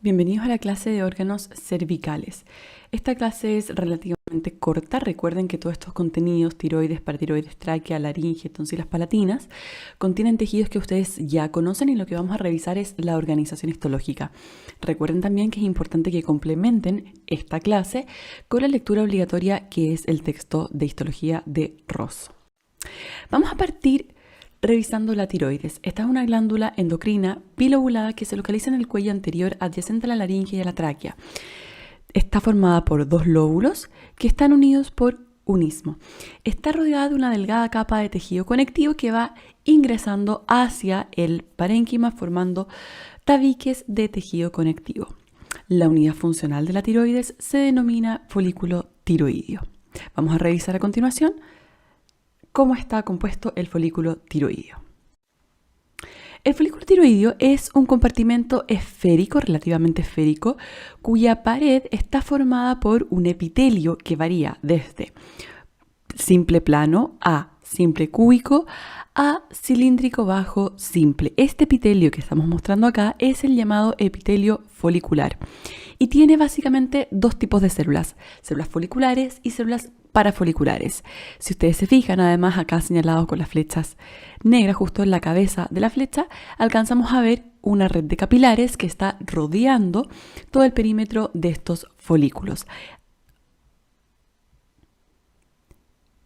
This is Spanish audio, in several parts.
Bienvenidos a la clase de órganos cervicales. Esta clase es relativamente corta. Recuerden que todos estos contenidos, tiroides, paratiroides, tráquea, laringe, tonsilas palatinas, contienen tejidos que ustedes ya conocen y lo que vamos a revisar es la organización histológica. Recuerden también que es importante que complementen esta clase con la lectura obligatoria que es el texto de histología de Ross. Vamos a partir revisando la tiroides. Esta es una glándula endocrina bilobulada que se localiza en el cuello anterior adyacente a la laringe y a la tráquea. Está formada por dos lóbulos que están unidos por un istmo. Está rodeada de una delgada capa de tejido conectivo que va ingresando hacia el parénquima formando tabiques de tejido conectivo. La unidad funcional de la tiroides se denomina folículo tiroideo. Vamos a revisar a continuación cómo está compuesto el folículo tiroideo. El folículo tiroideo es un compartimento esférico, relativamente esférico, cuya pared está formada por un epitelio que varía desde simple plano a simple cúbico a cilíndrico bajo simple. Este epitelio que estamos mostrando acá es el llamado epitelio folicular y tiene básicamente dos tipos de células foliculares y células parafoliculares. Si ustedes se fijan, además acá señalado con las flechas negras justo en la cabeza de la flecha, alcanzamos a ver una red de capilares que está rodeando todo el perímetro de estos folículos.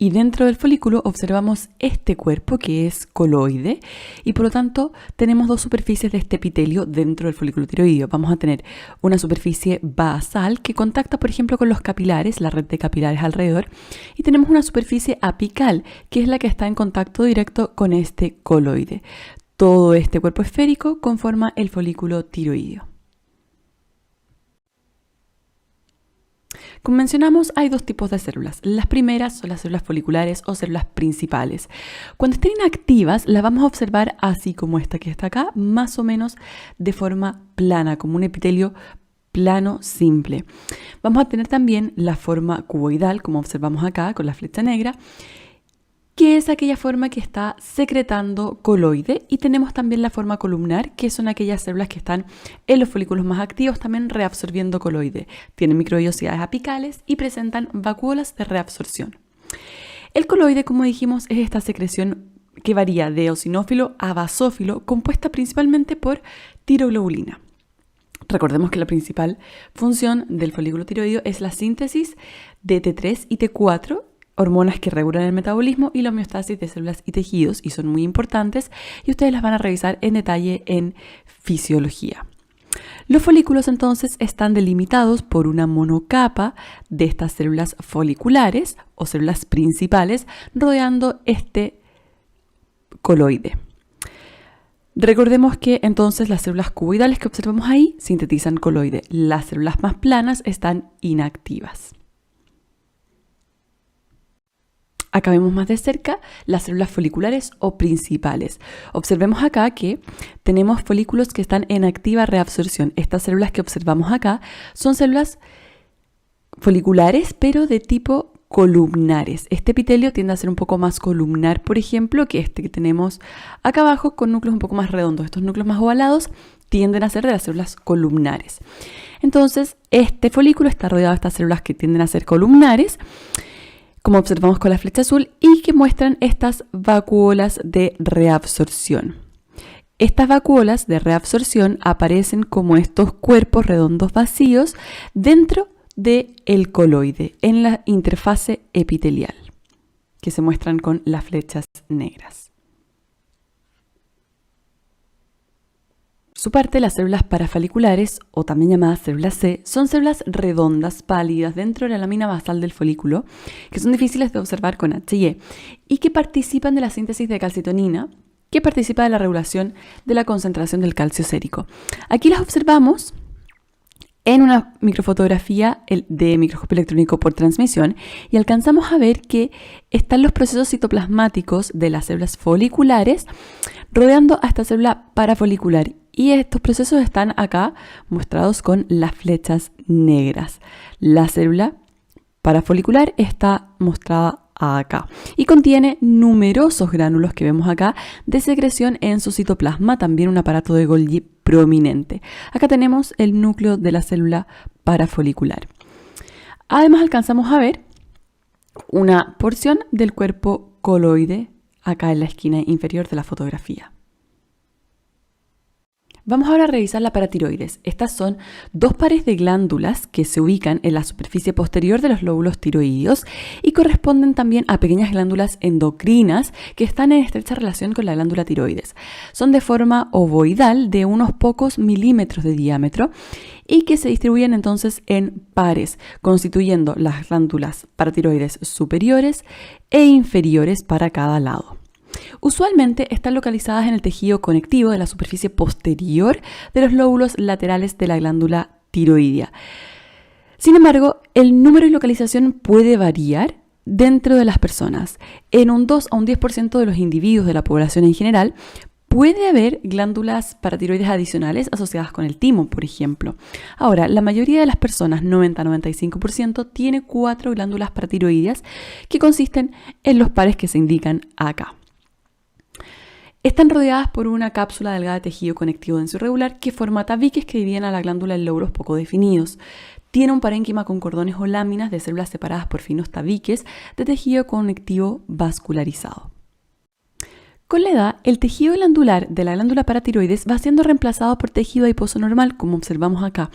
Y dentro del folículo observamos este cuerpo que es coloide y por lo tanto tenemos dos superficies de este epitelio dentro del folículo tiroideo. Vamos a tener una superficie basal que contacta por ejemplo con los capilares, la red de capilares alrededor, y tenemos una superficie apical que es la que está en contacto directo con este coloide. Todo este cuerpo esférico conforma el folículo tiroideo. Como mencionamos, hay dos tipos de células. Las primeras son las células foliculares o células principales. Cuando estén inactivas, las vamos a observar así como esta que está acá, más o menos de forma plana, como un epitelio plano simple. Vamos a tener también la forma cuboidal, como observamos acá con la flecha negra, que es aquella forma que está secretando coloide, y tenemos también la forma columnar, que son aquellas células que están en los folículos más activos también reabsorbiendo coloide. Tienen microvellosidades apicales y presentan vacuolas de reabsorción. El coloide, como dijimos, es esta secreción que varía de eosinófilo a basófilo, compuesta principalmente por tiroglobulina. Recordemos que la principal función del folículo tiroideo es la síntesis de T3 y T4, hormonas que regulan el metabolismo y la homeostasis de células y tejidos, y son muy importantes y ustedes las van a revisar en detalle en fisiología. Los folículos entonces están delimitados por una monocapa de estas células foliculares o células principales rodeando este coloide. Recordemos que entonces las células cuboidales que observamos ahí sintetizan coloide. Las células más planas están inactivas. Acá vemos más de cerca las células foliculares o principales. Observemos acá que tenemos folículos que están en activa reabsorción. Estas células que observamos acá son células foliculares, pero de tipo columnares. Este epitelio tiende a ser un poco más columnar, por ejemplo, que este que tenemos acá abajo con núcleos un poco más redondos. Estos núcleos más ovalados tienden a ser de las células columnares. Entonces, este folículo está rodeado de estas células que tienden a ser columnares, como observamos con la flecha azul, y que muestran estas vacuolas de reabsorción. Estas vacuolas de reabsorción aparecen como estos cuerpos redondos vacíos dentro del coloide, en la interfase epitelial, que se muestran con las flechas negras. Por su parte, las células parafoliculares, o también llamadas células C, son células redondas, pálidas, dentro de la lámina basal del folículo, que son difíciles de observar con H&E y que participan de la síntesis de calcitonina, que participa de la regulación de la concentración del calcio sérico. Aquí las observamos en una microfotografía de microscopio electrónico por transmisión y alcanzamos a ver que están los procesos citoplasmáticos de las células foliculares rodeando a esta célula parafolicular, y estos procesos están acá mostrados con las flechas negras. La célula parafolicular está mostrada acá y contiene numerosos gránulos que vemos acá de secreción en su citoplasma, también un aparato de Golgi prominente. Acá tenemos el núcleo de la célula parafolicular. Además alcanzamos a ver una porción del cuerpo coloide acá en la esquina inferior de la fotografía. Vamos ahora a revisar la paratiroides. Estas son dos pares de glándulas que se ubican en la superficie posterior de los lóbulos tiroideos y corresponden también a pequeñas glándulas endocrinas que están en estrecha relación con la glándula tiroides. Son de forma ovoidal de unos pocos milímetros de diámetro y que se distribuyen entonces en pares, constituyendo las glándulas paratiroides superiores e inferiores para cada lado. Usualmente están localizadas en el tejido conectivo de la superficie posterior de los lóbulos laterales de la glándula tiroidea. Sin embargo, el número y localización puede variar dentro de las personas. En un 2 a un 10% de los individuos de la población en general, puede haber glándulas paratiroides adicionales asociadas con el timo, por ejemplo. Ahora, la mayoría de las personas, 90-95%, tiene 4 glándulas paratiroideas que consisten en los pares que se indican acá. Están rodeadas por una cápsula delgada de tejido conectivo denso irregular que forma tabiques que dividen a la glándula en lóbulos poco definidos. Tiene un parénquima con cordones o láminas de células separadas por finos tabiques de tejido conectivo vascularizado. Con la edad, el tejido glandular de la glándula paratiroides va siendo reemplazado por tejido adiposo normal, como observamos acá.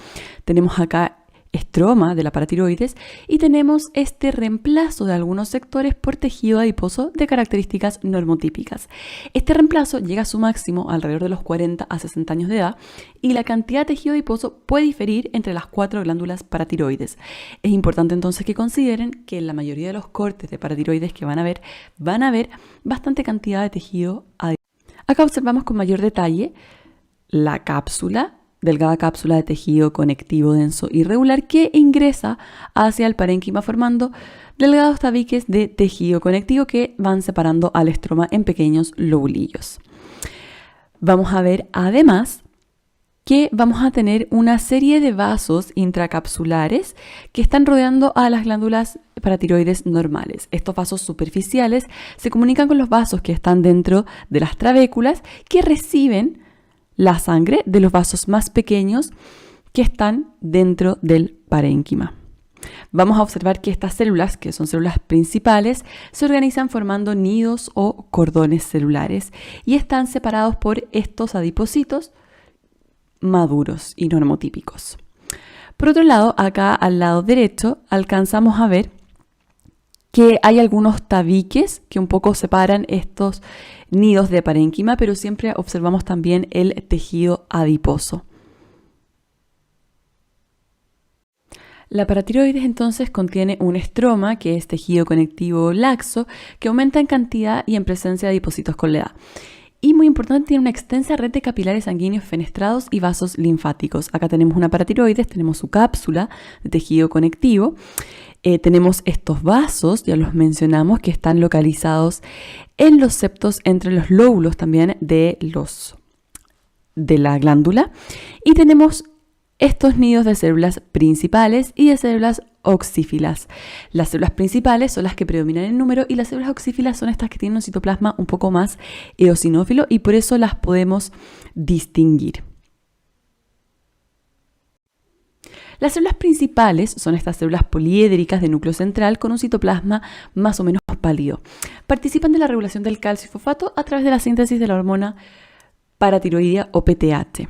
Tenemos acá estroma de la paratiroides y tenemos este reemplazo de algunos sectores por tejido adiposo de características normotípicas. Este reemplazo llega a su máximo alrededor de los 40 a 60 años de edad y la cantidad de tejido adiposo puede diferir entre las 4 glándulas paratiroides. Es importante entonces que consideren que en la mayoría de los cortes de paratiroides que van a ver bastante cantidad de tejido adiposo. Acá observamos con mayor detalle la cápsula, delgada cápsula de tejido conectivo denso irregular que ingresa hacia el parénquima formando delgados tabiques de tejido conectivo que van separando al estroma en pequeños lobulillos. Vamos a ver además que vamos a tener una serie de vasos intracapsulares que están rodeando a las glándulas paratiroides normales. Estos vasos superficiales se comunican con los vasos que están dentro de las trabéculas que reciben la sangre de los vasos más pequeños que están dentro del parénquima. Vamos a observar que estas células, que son células principales, se organizan formando nidos o cordones celulares y están separados por estos adipocitos maduros y normotípicos. Por otro lado, acá al lado derecho alcanzamos a ver que hay algunos tabiques que un poco separan estos nidos de parénquima, pero siempre observamos también el tejido adiposo. La paratiroides entonces contiene un estroma, que es tejido conectivo laxo, que aumenta en cantidad y en presencia de adipocitos con la edad. Y muy importante, tiene una extensa red de capilares sanguíneos fenestrados y vasos linfáticos. Acá tenemos una paratiroides, tenemos su cápsula de tejido conectivo. Tenemos estos vasos, ya los mencionamos, que están localizados en los septos entre los lóbulos también de la glándula. Y tenemos estos nidos de células principales y de células oxífilas. Las células principales son las que predominan en número y las células oxífilas son estas que tienen un citoplasma un poco más eosinófilo y por eso las podemos distinguir. Las células principales son estas células poliédricas de núcleo central con un citoplasma más o menos pálido. Participan de la regulación del calcio y fosfato a través de la síntesis de la hormona paratiroidea o PTH.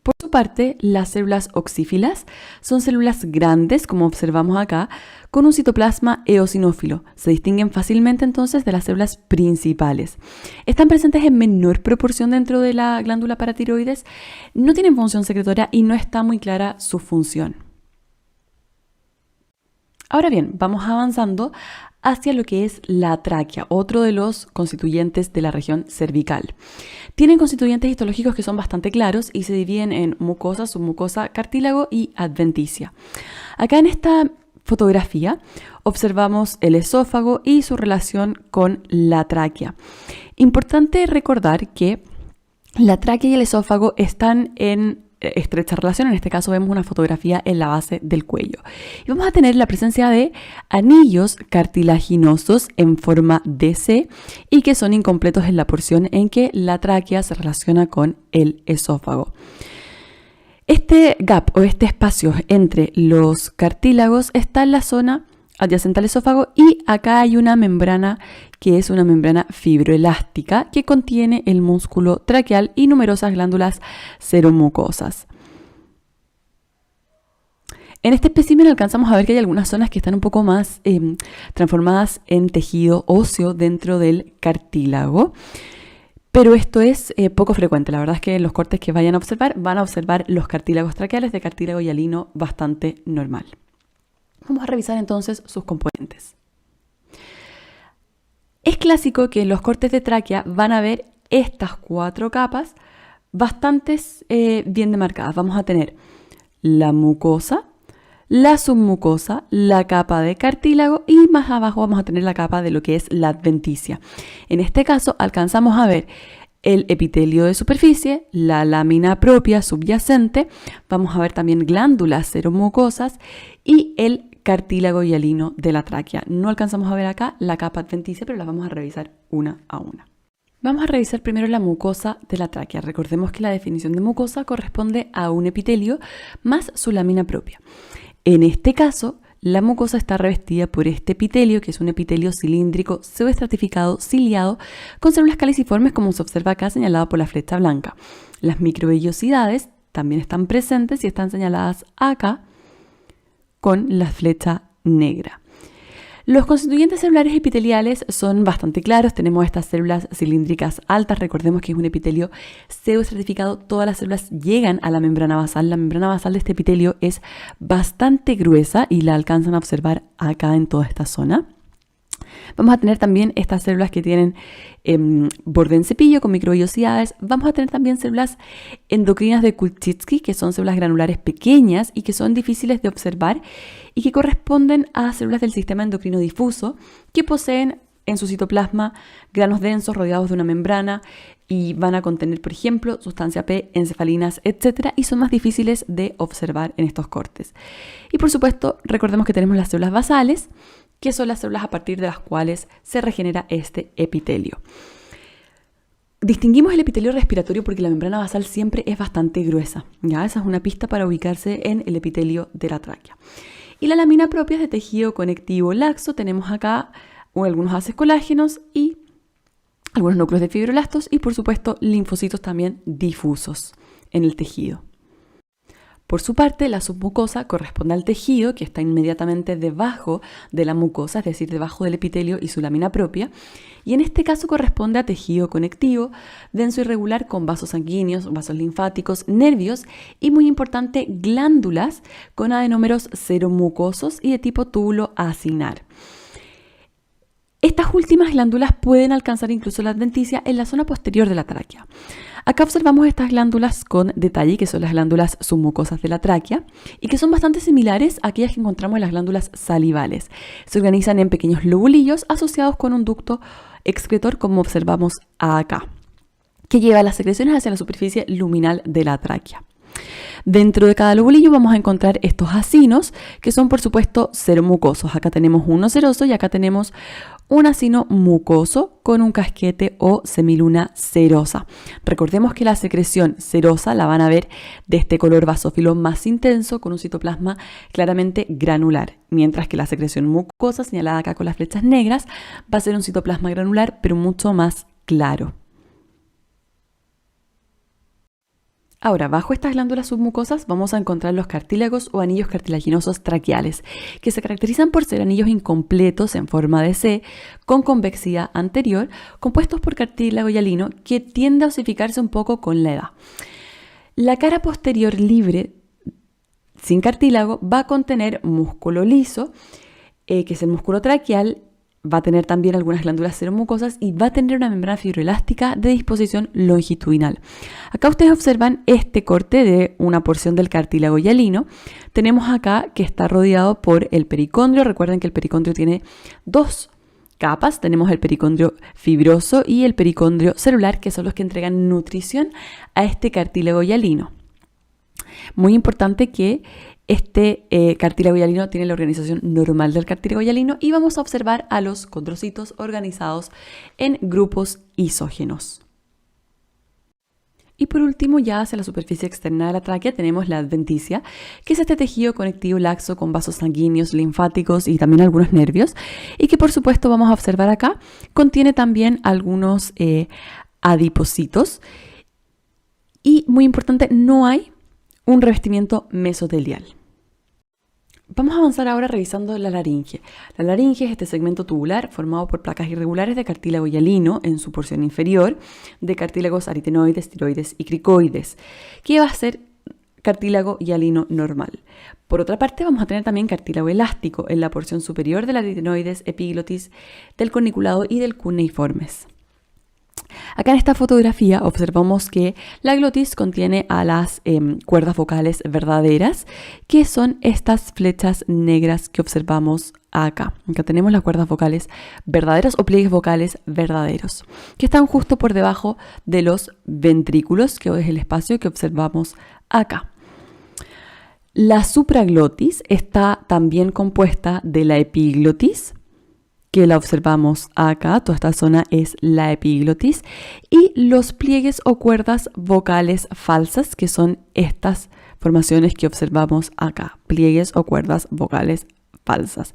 Por su parte, las células oxífilas son células grandes, como observamos acá, con un citoplasma eosinófilo. Se distinguen fácilmente entonces de las células principales. Están presentes en menor proporción dentro de la glándula paratiroides, no tienen función secretoria y no está muy clara su función. Ahora bien, vamos avanzando hacia lo que es la tráquea, otro de los constituyentes de la región cervical. Tienen constituyentes histológicos que son bastante claros y se dividen en mucosa, submucosa, cartílago y adventicia. Acá en esta fotografía observamos el esófago y su relación con la tráquea. Importante recordar que la tráquea y el esófago están en estrecha relación. En este caso vemos una fotografía en la base del cuello. Y vamos a tener la presencia de anillos cartilaginosos en forma de C y que son incompletos en la porción en que la tráquea se relaciona con el esófago. Este gap o este espacio entre los cartílagos está en la zona adyacente al esófago y acá hay una membrana que es una membrana fibroelástica que contiene el músculo traqueal y numerosas glándulas seromucosas. En este espécimen alcanzamos a ver que hay algunas zonas que están un poco más transformadas en tejido óseo dentro del cartílago. Pero esto es poco frecuente. La verdad es que en los cortes que vayan a observar, van a observar los cartílagos traqueales de cartílago hialino bastante normal. Vamos a revisar entonces sus componentes. Es clásico que en los cortes de tráquea van a ver estas 4 capas bastante bien demarcadas. Vamos a tener la mucosa, la submucosa, la capa de cartílago y más abajo vamos a tener la capa de lo que es la adventicia. En este caso alcanzamos a ver el epitelio de superficie, la lámina propia subyacente, vamos a ver también glándulas seromucosas y el cartílago hialino de la tráquea. No alcanzamos a ver acá la capa adventicia, pero las vamos a revisar una a una. Vamos a revisar primero la mucosa de la tráquea. Recordemos que la definición de mucosa corresponde a un epitelio más su lámina propia. En este caso, la mucosa está revestida por este epitelio, que es un epitelio cilíndrico, pseudoestratificado, ciliado, con células caliciformes, como se observa acá señalado por la flecha blanca. Las microvellosidades también están presentes y están señaladas acá con la flecha negra. Los constituyentes celulares epiteliales son bastante claros. Tenemos estas células cilíndricas altas. Recordemos que es un epitelio pseudoestratificado. Todas las células llegan a la membrana basal. La membrana basal de este epitelio es bastante gruesa y la alcanzan a observar acá en toda esta zona. Vamos a tener también estas células que tienen borde en cepillo con microvellosidades. Vamos a tener también células endocrinas de Kulczycki, que son células granulares pequeñas y que son difíciles de observar y que corresponden a células del sistema endocrino difuso que poseen en su citoplasma granos densos rodeados de una membrana y van a contener, por ejemplo, sustancia P, encefalinas, etc. y son más difíciles de observar en estos cortes. Y por supuesto, recordemos que tenemos las células basales, que son las células a partir de las cuales se regenera este epitelio. Distinguimos el epitelio respiratorio porque la membrana basal siempre es bastante gruesa. ¿Ya? Esa es una pista para ubicarse en el epitelio de la tráquea. Y la lámina propia es de tejido conectivo laxo. Tenemos acá algunos haces colágenos y algunos núcleos de fibroblastos y por supuesto linfocitos también difusos en el tejido. Por su parte, la submucosa corresponde al tejido que está inmediatamente debajo de la mucosa, es decir, debajo del epitelio y su lámina propia, y en este caso corresponde a tejido conectivo, denso y regular con vasos sanguíneos, vasos linfáticos, nervios y, muy importante, glándulas con adenómeros seromucosos y de tipo túbulo acinar. Estas últimas glándulas pueden alcanzar incluso la adventicia en la zona posterior de la tráquea. Acá observamos estas glándulas con detalle, que son las glándulas submucosas de la tráquea y que son bastante similares a aquellas que encontramos en las glándulas salivales. Se organizan en pequeños lobulillos asociados con un ducto excretor, como observamos acá, que lleva las secreciones hacia la superficie luminal de la tráquea. Dentro de cada lobulillo vamos a encontrar estos acinos, que son por supuesto seromucosos. Acá tenemos uno seroso y acá tenemos un acino mucoso con un casquete o semiluna serosa. Recordemos que la secreción serosa la van a ver de este color basófilo más intenso con un citoplasma claramente granular, mientras que la secreción mucosa, señalada acá con las flechas negras, va a ser un citoplasma granular pero mucho más claro. Ahora, bajo estas glándulas submucosas vamos a encontrar los cartílagos o anillos cartilaginosos traqueales, que se caracterizan por ser anillos incompletos en forma de C, con convexidad anterior, compuestos por cartílago hialino que tiende a osificarse un poco con la edad. La cara posterior libre, sin cartílago, va a contener músculo liso, que es el músculo traqueal. Va a tener también algunas glándulas seromucosas y va a tener una membrana fibroelástica de disposición longitudinal. Acá ustedes observan este corte de una porción del cartílago hialino. Tenemos acá que está rodeado por el pericondrio. Recuerden que el pericondrio tiene 2 capas. Tenemos el pericondrio fibroso y el pericondrio celular, que son los que entregan nutrición a este cartílago hialino. Muy importante que este cartílago hialino tiene la organización normal del cartílago hialino y vamos a observar a los condrocitos organizados en grupos isógenos. Y por último, ya hacia la superficie externa de la tráquea tenemos la adventicia, que es este tejido conectivo laxo con vasos sanguíneos, linfáticos y también algunos nervios, y que por supuesto vamos a observar acá, contiene también algunos adipocitos. Y muy importante, no hay un revestimiento mesotelial. Vamos a avanzar ahora revisando la laringe. La laringe es este segmento tubular formado por placas irregulares de cartílago hialino en su porción inferior, de cartílagos aritenoides, tiroides y cricoides, que va a ser cartílago hialino normal. Por otra parte, vamos a tener también cartílago elástico en la porción superior del aritenoides, epiglotis, del corniculado y del cuneiformes. Acá en esta fotografía observamos que la glotis contiene a las cuerdas vocales verdaderas, que son estas flechas negras que observamos acá. Acá tenemos las cuerdas vocales verdaderas o pliegues vocales verdaderos, que están justo por debajo de los ventrículos, que es el espacio que observamos acá. La supraglotis está también compuesta de la epiglotis, que la observamos acá, toda esta zona es la epiglotis, y los pliegues o cuerdas vocales falsas, que son estas formaciones que observamos acá, pliegues o cuerdas vocales falsas.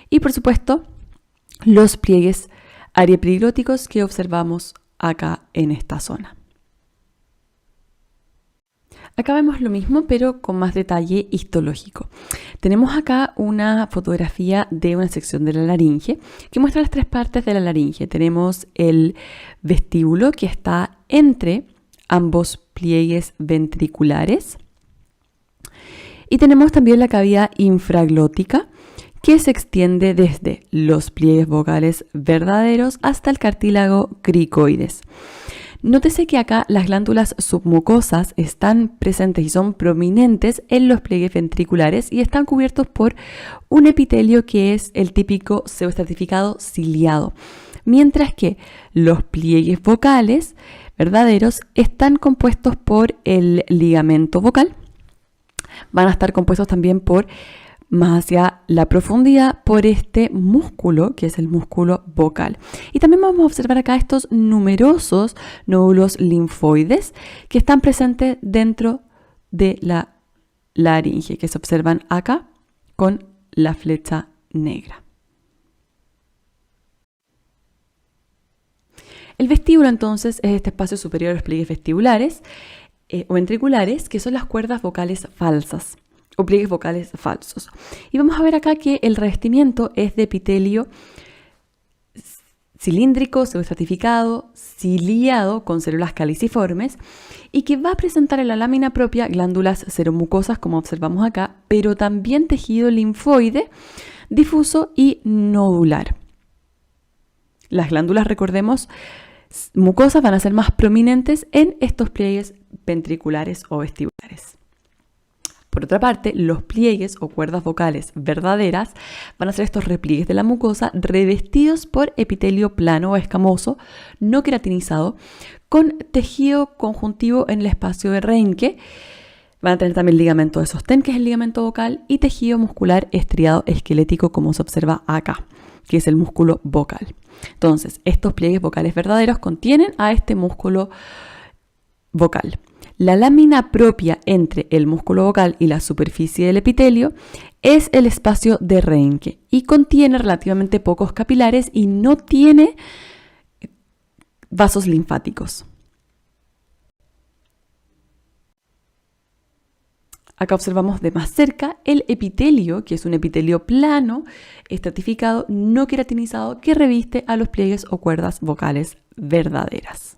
Y por supuesto, los pliegues ariepiglóticos que observamos acá en esta zona. Acá vemos lo mismo, pero con más detalle histológico. Tenemos acá una fotografía de una sección de la laringe que muestra las tres partes de la laringe. Tenemos el vestíbulo que está entre ambos pliegues ventriculares. Y tenemos también la cavidad infraglótica que se extiende desde los pliegues vocales verdaderos hasta el cartílago cricoides. Nótese que acá las glándulas submucosas están presentes y son prominentes en los pliegues ventriculares y están cubiertos por un epitelio que es el típico pseudoestratificado ciliado, mientras que los pliegues vocales verdaderos están compuestos por el ligamento vocal. Van a estar compuestos también por, más hacia la profundidad, por este músculo que es el músculo vocal. Y también vamos a observar acá estos numerosos nódulos linfoides que están presentes dentro de la laringe, que se observan acá con la flecha negra. El vestíbulo entonces es este espacio superior a los pliegues vestibulares o ventriculares, que son las cuerdas vocales falsas o pliegues vocales falsos. Y vamos a ver acá que el revestimiento es de epitelio cilíndrico, pseudoestratificado, ciliado con células caliciformes y que va a presentar en la lámina propia glándulas seromucosas, como observamos acá, pero también tejido linfoide, difuso y nodular. Las glándulas, recordemos, mucosas van a ser más prominentes en estos pliegues ventriculares o vestibulares. Por otra parte, los pliegues o cuerdas vocales verdaderas van a ser estos repliegues de la mucosa revestidos por epitelio plano o escamoso, no queratinizado, con tejido conjuntivo en el espacio de Reinke. Van a tener también ligamento de sostén, que es el ligamento vocal, y tejido muscular estriado esquelético, como se observa acá, que es el músculo vocal. Entonces, estos pliegues vocales verdaderos contienen a este músculo vocal. La lámina propia entre el músculo vocal y la superficie del epitelio es el espacio de Reinke y contiene relativamente pocos capilares y no tiene vasos linfáticos. Acá observamos de más cerca el epitelio, que es un epitelio plano, estratificado, no queratinizado, que reviste a los pliegues o cuerdas vocales verdaderas.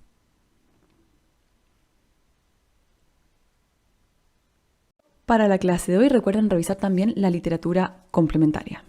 Para la clase de hoy recuerden revisar también la literatura complementaria.